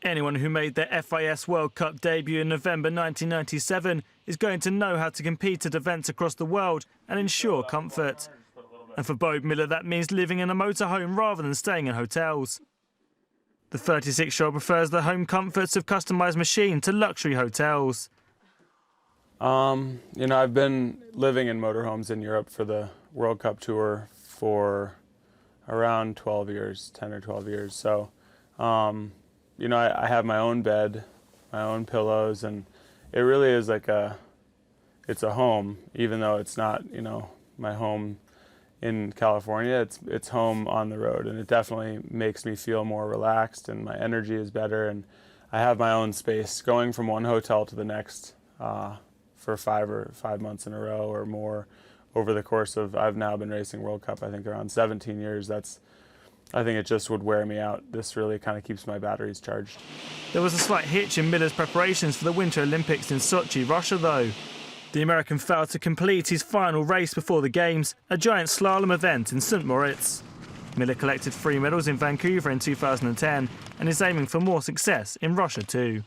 Anyone who made their FIS World Cup debut in November 1997 is going to know how to compete at events across the world and ensure comfort. And for Bode Miller, that means living in a motorhome rather than staying in hotels. The 36-year-old prefers the home comforts of customised machine to luxury hotels. I've been living in motorhomes in Europe for the World Cup tour for around 12 years, 10 or 12 years. So, I have my own bed, my own pillows, and it really is like it's a home, even though it's not, my home in California. It's home on the road, and it definitely makes me feel more relaxed, and my energy is better, and I have my own space. Going from one hotel to the next for 5 months in a row or more over the course of, I've now been racing World Cup, I think around 17 years. I think it just would wear me out. This really kind of keeps my batteries charged. There was a slight hitch in Miller's preparations for the Winter Olympics in Sochi, Russia, though. The American failed to complete his final race before the Games, a giant slalom event in St. Moritz. Miller collected 3 medals in Vancouver in 2010 and is aiming for more success in Russia too.